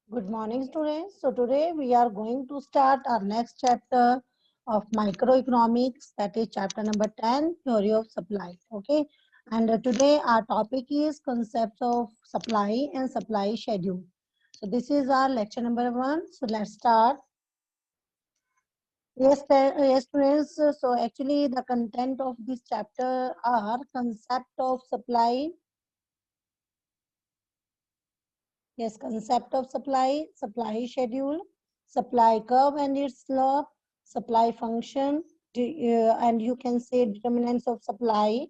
Good morning, students. So today we are going to start our next chapter of microeconomics, that is chapter number 10, theory of supply. Okay, and today our topic is concepts of supply and supply schedule. So this is our lecture number 1. So let's start. Yes, students. So actually the content of this chapter are concept of supply. Yes, concept of supply, supply schedule, supply curve and its law, supply function, and you can say determinants of supply,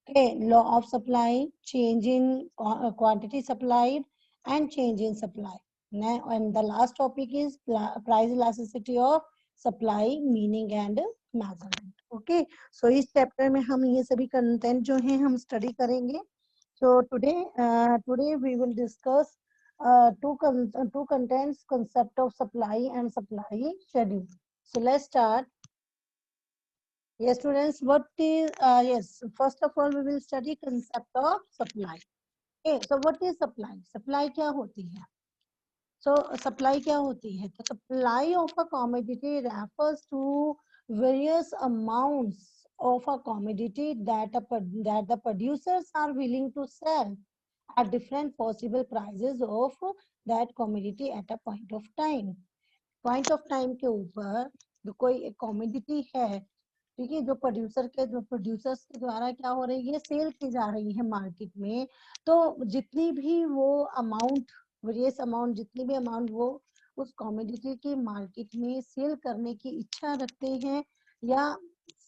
okay, law of supply, change in quantity supplied, and change in supply. And the last topic is price elasticity of supply, meaning and measurement. Okay, so इस chapter में हम ये सभी content जो हैं हम study करेंगे. So today we will discuss two contents: concept of supply and supply schedule. So let's start. Yes, students. Yes? First of all, we will study concept of supply. Okay. So what is supply? Supply क्या होती है? So supply क्या होती है? The supply of a commodity refers to various amounts of a commodity that the producers are willing to sell at different possible prices of that commodity at a point of time. Point of time के ऊपर जो कोई एक commodity है, ठीक है, जो producers के द्वारा क्या हो रही है, सेल की जा रही है मार्केट में. तो जितनी भी वो अमाउंट, वेरियस अमाउंट, जितनी भी अमाउंट वो उस कॉमोडिटी की मार्केट में सेल करने की इच्छा रखते हैं या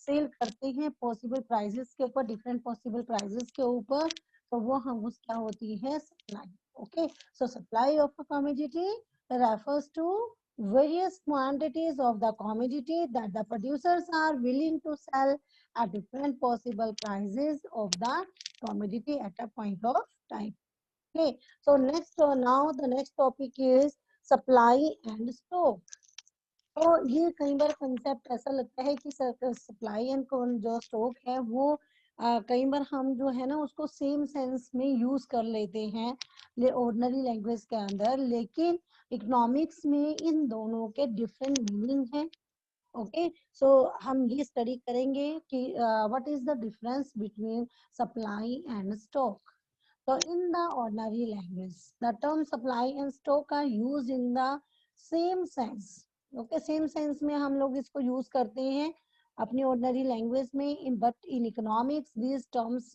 सेल करते हैं पॉसिबल प्राइसेस के ऊपर, डिफरेंट पॉसिबल प्राइसेस के ऊपर, तो वो हम उस क्या होती है, supply. Okay, so supply of a commodity refers to various quantities of the commodity that the producers are willing to sell at different possible prices of the commodity at a point of time. Okay, so now the next topic is supply and stock. तो ये कई बार concept ऐसा लगता है कि supply and जो stock है वो कई बार हम जो है ना उसको सेम सेंस में यूज कर लेते हैं ऑर्डिनरी लैंग्वेज के अंदर, लेकिन इकोनॉमिक्स में इन दोनों के डिफरेंट मीनिंग है. ओके, सो हम ये स्टडी करेंगे कि what is the difference between supply and stock. So in the ordinary language, the term supply and stock are used in the same sense. Okay, same sense में हम लोग इसको use करते हैं अपनी ordinary language में, but in economics these terms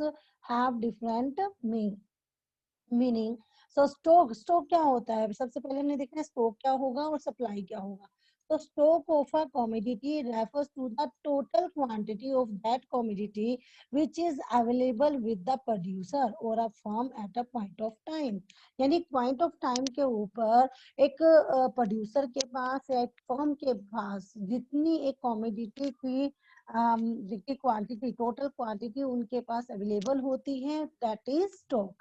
have different meaning. So stock क्या होता है? सबसे पहले हमने देखना है stock क्या होगा और supply क्या होगा. So stock of a commodity refers to the total quantity of that commodity which is available with the producer or a firm at a point of time. यानी point of time के ऊपर एक producer के पास या एक firm के पास जितनी एक commodity की quantity, total quantity उनके पास available होती है, that is stock.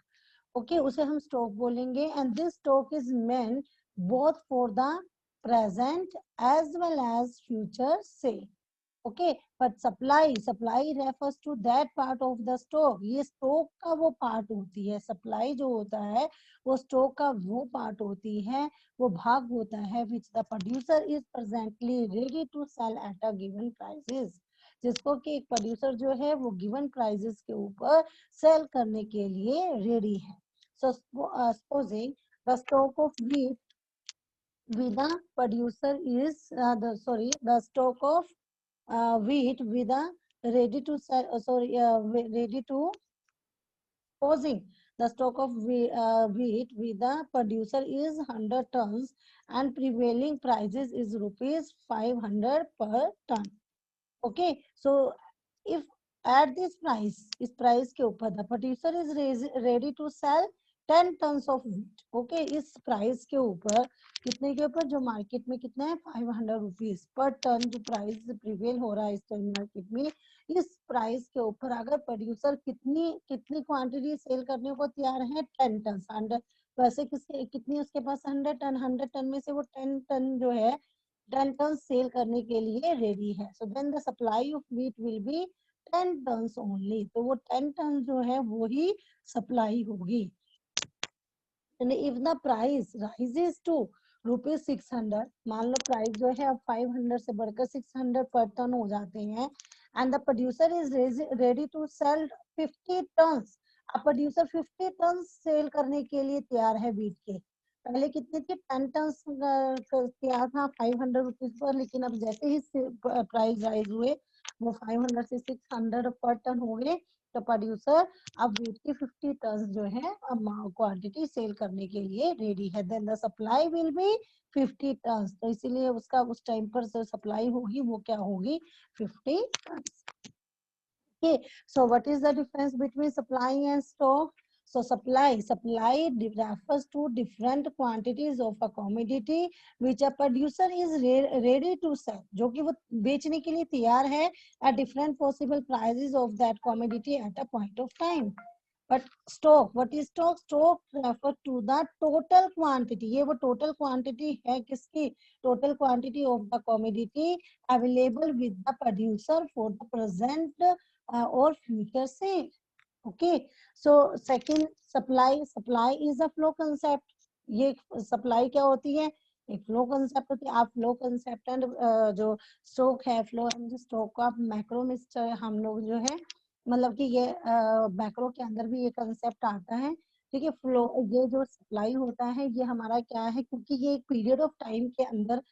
ओके, उसे हम स्टॉक बोलेंगे. And this stock is meant both for the present as well as future sale. Okay, but supply refers to that part of the stock. ये stock का वो part होती है, supply जो होता है वो स्टॉक का वो पार्ट होती है, वो भाग होता है which the producer is presently ready to sell at a given prices, जिसको कि एक प्रोड्यूसर जो है वो गिवन प्राइसेस के ऊपर सेल करने के लिए रेडी है. So supposing the stock of wheat with the producer is the stock of wheat with the ready to sell, ready to supposing the stock of wheat with the producer is 100 tons and prevailing prices is rupees 500 per ton. Okay, so if at this price, इस price के ऊपर the producer is ready to sell 10 tons of wheat. Okay, इस price के ऊपर, कितने के ऊपर, जो मार्केट में कितना है, 500 रुपीज पर टन जो प्राइस प्रिवेल हो रहा है इस टाइम मार्केट में, इस प्राइस के ऊपर अगर प्रोड्यूसर कितनी कितनी क्वांटिटी सेल करने को तैयार है, 10 टन. 100 वैसे कितनी उसके पास, 100 टन. 100 टन में से वो 10 टन जो है 10 टन सेल करने के लिए रेडी है. So then the supply of wheat will be 10 ton only. तो वो 10 टन जो है वो ही सप्लाई होगी. If the price rises to ₹600, मान लो प्राइस जो है अब 500 से बढ़कर 600 पर टन हो जाते हैं, and the producer is ready to sell 50 tons. अब प्रोड्यूसर 50 टन सेल करने के लिए तैयार है वीट के। पहले कितने थे, 10 टन तैयार था 500 रुपीज पर, लेकिन अब जैसे ही प्राइस राइज हुए वो 500 से 600 पर टन हो गए, तो प्रोड्यूसर अब वीट की 50 टन जो है अब क्वांटिटी सेल करने के लिए रेडी है। Then the supply will be 50 ton, तो इसीलिए उसका उस टाइम पर जो सप्लाई होगी वो क्या होगी, 50 ton. Okay, so what is the difference between supply and stock? So supply refers to different quantities of a commodity which a producer is ready to sell, जो कि वो बेचने के लिए तैयार है at different possible prices of that commodity at a point of time. But stock, what is stock? Stock refers to the total quantity. ये वो total quantity है किसकी, total quantity of the commodity available with the producer for the present or future sale. Okay, so second, supply is a flow concept. ये supply क्या होती है, एक flow concept होती है। आप फ्लो कंसेप्ट एंड जो स्टॉक है, फ्लो एंड स्टॉक को आप मैक्रो में हम लोग जो है मतलब कि ये मैक्रो के अंदर भी ये कंसेप्ट आता है। ठीक है, फ्लो, ये जो सप्लाई होता है ये हमारा क्या है, क्योंकि ये एक पीरियड ऑफ टाइम के अंदर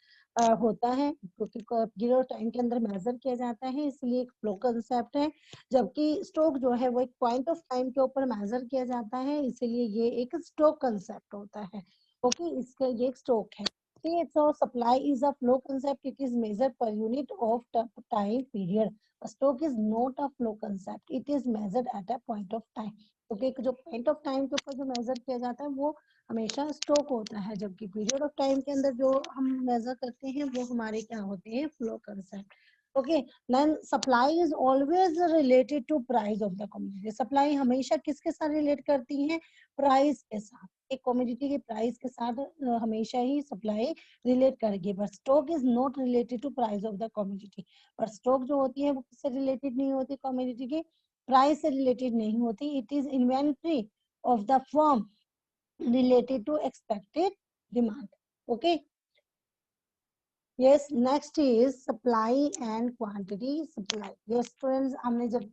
होता है, क्योंकि पीरियड ऑफ टाइम के अंदर मेजर किया जाता है, इसलिए एक फ्लो कंसेप्ट है। जबकि स्टॉक जो है वो एक पॉइंट ऑफ टाइम के ऊपर मेजर किया जाता है, इसीलिए ये एक स्टॉक कंसेप्ट होता है। ओके, इसका ये एक स्टॉक है। Okay, so supply is a flow concept. It is measured per unit of time period. A stock is not a flow concept. It is measured at a point of time. Okay, जो point of time के ऊपर जो measure किया जाता है वो हमेशा stock होता है, जबकि पीरियड ऑफ टाइम के अंदर जो हम मेजर करते हैं वो हमारे क्या होते हैं, flow concept. Okay, then supply is always related to price of the commodity. Supply हमेशा किसके साथ रिलेट करती है, प्राइस के साथ। एक कमोडिटी के प्राइस के साथ हमेशा ही सप्लाई रिलेट करेगी, but stock is not related to price of the commodity. पर स्टॉक जो होती है वो किससे रिलेटेड नहीं होती, कमोडिटी की प्राइस से रिलेटेड नहीं होती। It is inventory of the firm related to expected demand. Okay, yes, next is supply and quantity supply. Yes students, हमने जब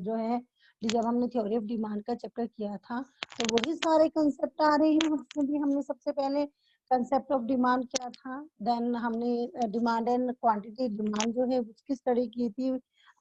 जो है जब हमने थ्योरी ऑफ डिमांड का चैप्टर किया था तो वही सारे कंसेप्ट आ रहे हैं। उसमें भी हमने सबसे पहले कंसेप्ट ऑफ डिमांड किया था, देन हमने डिमांड एंड क्वांटिटी, डिमांड जो है उसकी स्टडी की थी,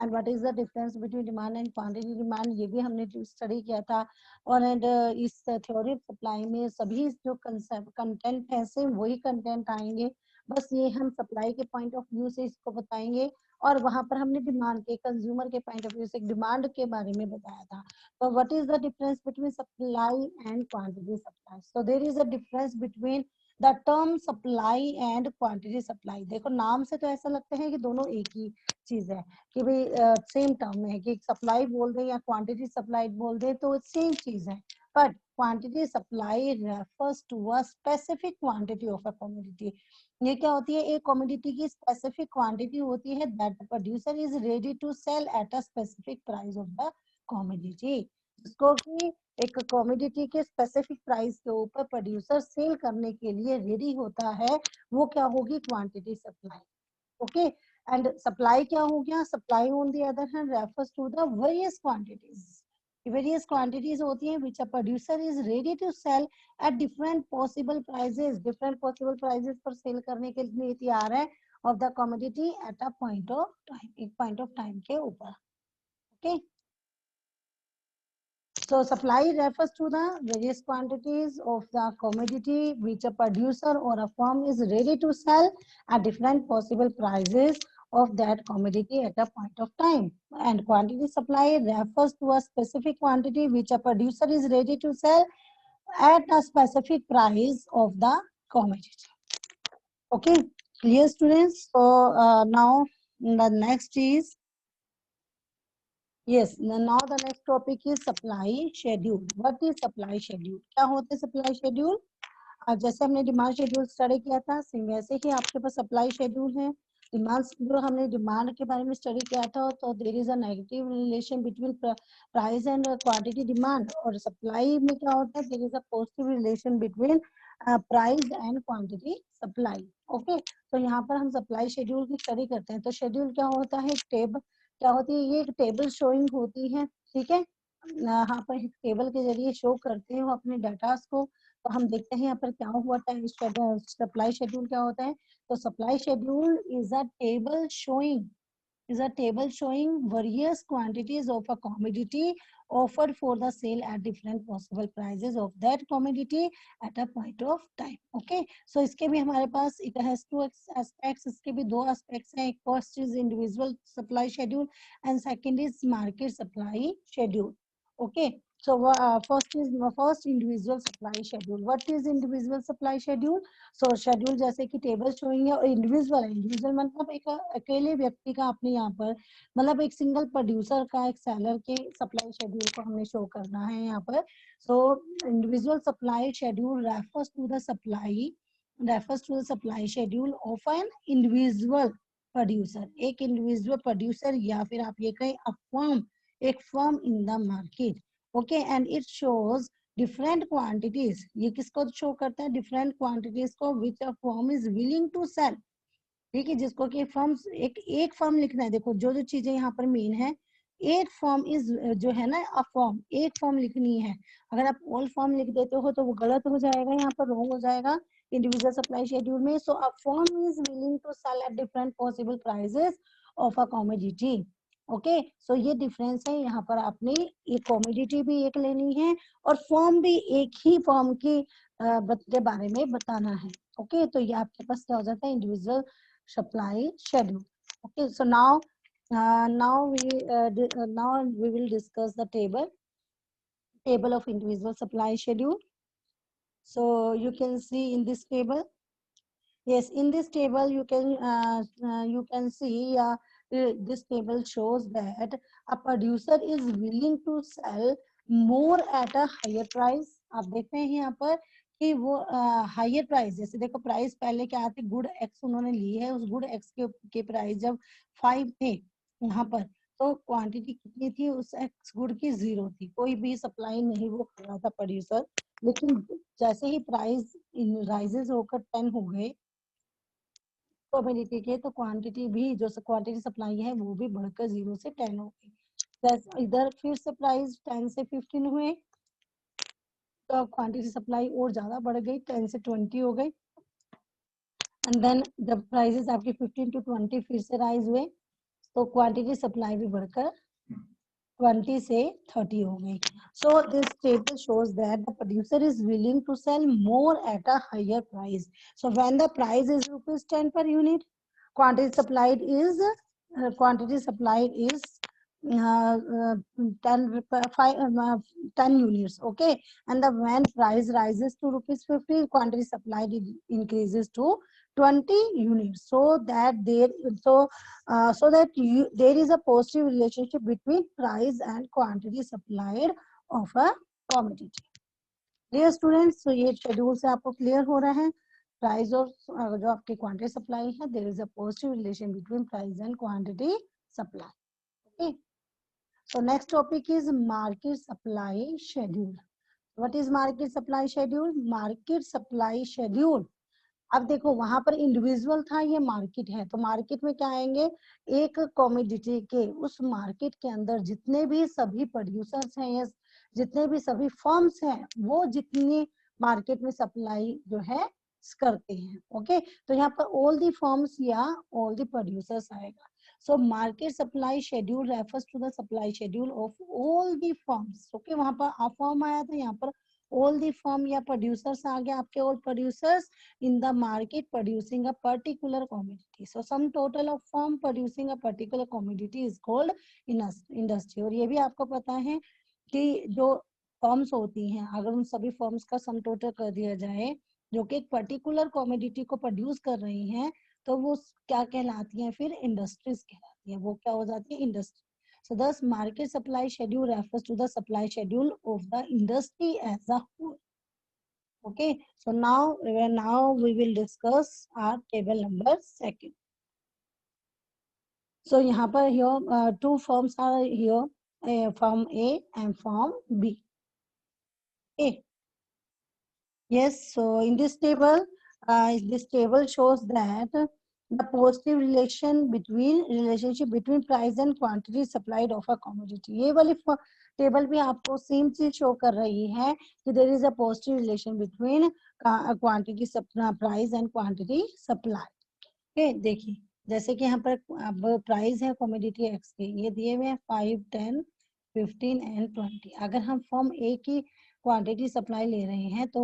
and what is the difference between demand and quantity demand, ये भी हमने स्टडी किया था। और इस थ्योरी ऑफ सप्लाई में सभी जो कंसेप्ट कंटेंट है सेम वही कंटेंट आएंगे, बस ये हम सप्लाई के पॉइंट ऑफ व्यू से इसको बताएंगे। और वहां पर हमने डिमांड के, कंज्यूमर के पॉइंट ऑफ व्यू से डिमांड के बारे में बताया था। तो what is the difference between supply and quantity supply? So there is a difference between the term supply and quantity supply. देखो नाम से तो ऐसा लगता है कि दोनों एक ही चीज है, कि भाई सेम टर्म है, कि सप्लाई बोल दे या क्वांटिटी सप्लाई बोल दे तो सेम चीज है। But quantity supply refers to a specific quantity of a commodity. ये क्या होती है, एक कमोडिटी की स्पेसिफिक क्वांटिटी होती है that the producer is ready to sell at a specific price of the commodity. जिसको कि एक कमोडिटी के स्पेसिफिक प्राइस के ऊपर प्रोड्यूसर सेल करने के लिए रेडी होता है, वो क्या होगी, quantity supply. Okay, and supply क्या हो गया, supply on the other hand refers to the various quantities. Various quantities होती हैं which a producer is ready to sell at different possible prices, different possible prices पर cell करने के लिए तैयार है of the commodity at a point of time, एक point of time के ऊपर। okay, so supply refers to the various quantities of the commodity which a producer or a firm is ready to sell at different possible prices of that commodity at a point of time. And quantity supply refers to a specific quantity which a producer is ready to sell at a specific price of the commodity. Okay, clear students? So now the next is, yes, now the next topic is supply schedule. What is supply schedule? क्या होता है supply schedule? जैसे हमने demand schedule study किया था, same वैसे ही आपके पास supply schedule है। डिमांड जो हमने डिमांड के बारे में स्टडी किया था, तो there is a negative relation between price and quantity demand, और सप्लाई में क्या होता है, there is a positive relation between price and quantity supply. Okay, तो यहाँ पर हम सप्लाई शेड्यूल की स्टडी करते हैं। तो शेड्यूल क्या होता है, टेबल क्या होती है, ये एक टेबल शोइंग होती है, ठीक है। यहाँ पर टेबल के जरिए शो करते हैं वो अपने डाटास को। तो हम देखते हैं यहाँ पर क्या हुआ था, सप्लाई शेड्यूल क्या होता है। तो supply schedule is a table showing various quantities of a commodity offered for the sale at different possible prices of that commodity at a point of time. Okay, so इसके भी हमारे पास it has two aspects, इसके भी दो aspects हैं। First is individual supply schedule and second is market supply schedule. Okay, so first individual supply schedule. What is individual supply schedule? So schedule जैसे कि table showing है, और individual है, individual मतलब एक अकेले व्यक्ति का अपने यहाँ पर, मतलब एक सिंगल प्रोड्यूसर का, एक सेलर के सप्लाई शेड्यूल को हमने शो करना है यहाँ पर। So individual supply schedule refers to the supply schedule of an individual producer, एक इंडिविजुअल प्रोड्यूसर या फिर आप ये कहें एक firm in the market. Okay, and it shows different quantities, ये किसको शो करता है, डिफरेंट क्वांटिटीज को which a firm is willing to sell. ठीक है, जिसको कि फर्म एक फर्म लिखना है। देखो जो जो चीजें यहाँ पर मेन है, एक फर्म इज जो है ना, अ फर्म, एक फर्म लिखनी है। अगर आप ऑल फर्म लिख देते हो तो वो गलत हो जाएगा, यहाँ पर रॉन्ग हो जाएगा इंडिविजुअल सप्लाई शेड्यूल में। So a firm is willing to sell at different possible prices of a commodity. Okay, so ये डिफरेंस है। यहाँ पर आपने ये कमोडिटी भी एक लेनी है और फर्म भी एक ही फर्म की के बारे में बताना है। ओके, तो ये आपके पास क्या हो जाता है, individual supply schedule. Okay, so now we will discuss the table of individual supply schedule. So you can see in this table, yes, in this table you can see this table shows that a producer is willing to sell more at a higher price. आप देखते हैं यहाँ पर कि वो higher price, जैसे देखो price पहले क्या आते, गुड एक्स उन्होंने ली है, उस गुड एक्स के प्राइस जब 5 थे यहाँ पर, तो क्वांटिटी कितनी थी उस एक्स गुड की, 0 थी, कोई भी सप्लाई नहीं वो कर रहा था प्रोड्यूसर। लेकिन जैसे ही प्राइस राइजेस होकर 10 हो गए कमोडिटी के, तो क्वांटिटी भी जो क्वांटिटी सप्लाई है वो भी बढ़कर 0 से 10 हो गई। इधर फिर से प्राइस 10 से 15 हुए, तो क्वांटिटी सप्लाई और ज्यादा बढ़ गई, 10 से 20 हो गई। एंड देन जब प्राइसेस आपके 15 to 20 फिर से राइज हुए, तो क्वांटिटी सप्लाई भी बढ़कर 20 से 30 हो गई। So this table shows that the producer is willing to sell more at a higher price. So when the price is rupees 10 per unit, quantity supplied is 10 units. Okay, and the when price rises to rupees 50, quantity supplied increases to 20 units. So that there there is a positive relationship between price and quantity supplied of a commodity. Clear students? So ये schedule से आपको clear हो रहा है, price और जो आपकी quantity supply है, there is a positive relation between price and quantity supply. Okay, so next topic is market supply schedule. What is market supply schedule? Market supply schedule, अब देखो वहां पर इंडिविजुअल था, ये मार्केट है, तो मार्केट में क्या आएंगे, एक कमोडिटी के उस मार्केट के अंदर जितने भी सभी प्रोड्यूसर्स हैं या जितने भी सभी फर्म्स हैं, वो जितनी मार्केट में सप्लाई जो है करते हैं। ओके, तो यहाँ पर ऑल दी फर्म्स या ऑल दी प्रोड्यूसर्स आएगा। So market supply schedule refers to the supply schedule of all the firms. Okay, वहां पर आ फर्म आया था, यहाँ पर ऑल दी फर्म या प्रोड्यूसर्स आ गए, आपके all producers in the market producing a particular commodity. So sum total of firm producing a particular commodity is called industry. और ये भी आपको पता है कि जो फर्म्स होती हैं, अगर उन सभी फर्म्स का सम टोटल कर दिया जाए जो कि एक पर्टिकुलर कमोडिटी को प्रोड्यूस कर रही हैं, तो वो क्या कहलाती हैं, फिर इंडस्ट्रीज कहलाती हैं, वो क्या हो जाती है, industry. So thus market supply schedule refers to the supply schedule of the industry as a whole. Okay, so now we will discuss our table number 2. So यहाँ पर here two forms are here, form A and form B. Okay. Yes, so in this table shows that the positive relationship between price and quantity supplied of a commodity. ये वाली table भी आपको same चीज show कर रही है कि there is a positive relation between quantity price and quantity supply. Okay, देखिए जैसे कि यहाँ पर अब प्राइस है कमोडिटी एक्स के, ये दिए हुए हैं 5, 10, 15 एंड 20. अगर हम फॉर्म ए की क्वांटिटी सप्लाई ले रहे हैं तो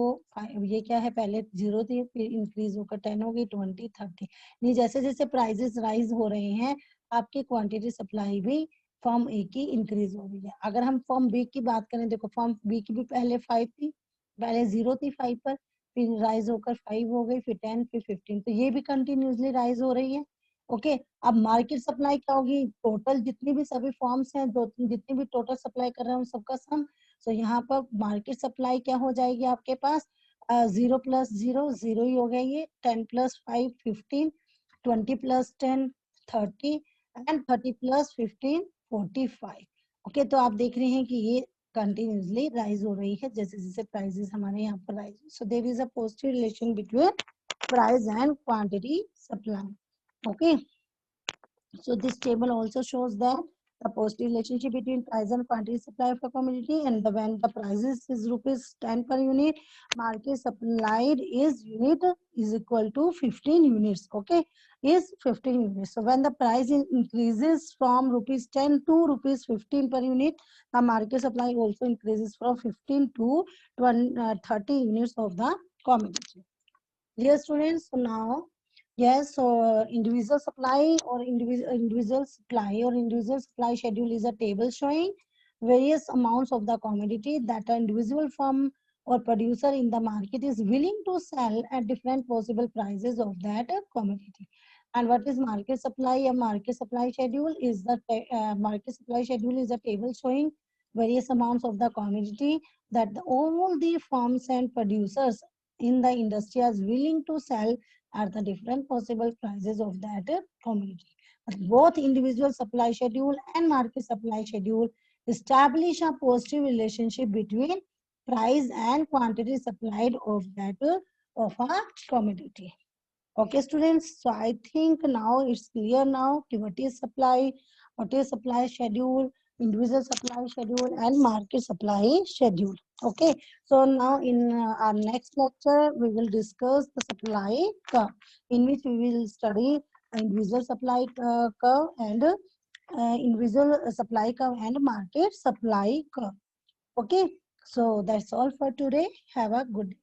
ये क्या है, पहले 0 थी, फिर इंक्रीज होकर 10 हो गई, 20, 30. नहीं, जैसे जैसे प्राइसेस राइज हो रहे हैं आपकी क्वांटिटी सप्लाई भी फॉर्म ए की इंक्रीज हो रही है. अगर हम फॉर्म बी की बात करें, देखो फॉर्म बी की भी पहले 5 थी, पहले 0 थी 5 पर, फिर राइज होकर 5 हो गई, फिर 10, फिर 15. तो ये भी कंटिन्यूसली राइज हो रही है. ओके, अब मार्केट सप्लाई क्या होगी, टोटल जितनी भी सभी फॉर्म्स हैं जो जितनी भी टोटल सप्लाई कर रहे हैं उन सबका सम. सो यहाँ पर मार्केट सप्लाई क्या हो जाएगी आपके पास, 0 + 0 0 ही हो गया, ये 10 + 5 15, 20 + 10 30 एंड 30 + 15 45. ओके, तो आप देख रहे हैं कि ये कंटिन्यूसली राइज हो रही है जैसे जैसे प्राइसेस हमारे यहाँ पर rise. So there is a positive relation between price and quantity supply. Okay, so this table also shows that the positive relationship between price and quantity supply of a commodity, and when the prices is rupees 10 per unit, market supplied is equal to 15 units. Okay, is 15 units. So when the price increases from rupees 10 to rupees 15 per unit, the market supply also increases from 15 to 30 units of the commodity. Dear students, so now, yes, so individual supply or individual supply schedule is a table showing various amounts of the commodity that an individual firm or producer in the market is willing to sell at different possible prices of that commodity. And what is market supply? A market supply schedule is a table showing various amounts of the commodity that all the firms and producers in the industry is willing to sell at the different possible prices of that commodity. Both individual supply schedule and market supply schedule establish a positive relationship between price and quantity supplied of that of a commodity. Okay, students. So I think now it's clear now what is supply schedule, individual supply schedule, and market supply schedule. Okay. So now in our next lecture, we will discuss the supply curve, in which we will study individual supply curve and individual supply curve and market supply curve. Okay. So that's all for today. Have a good day.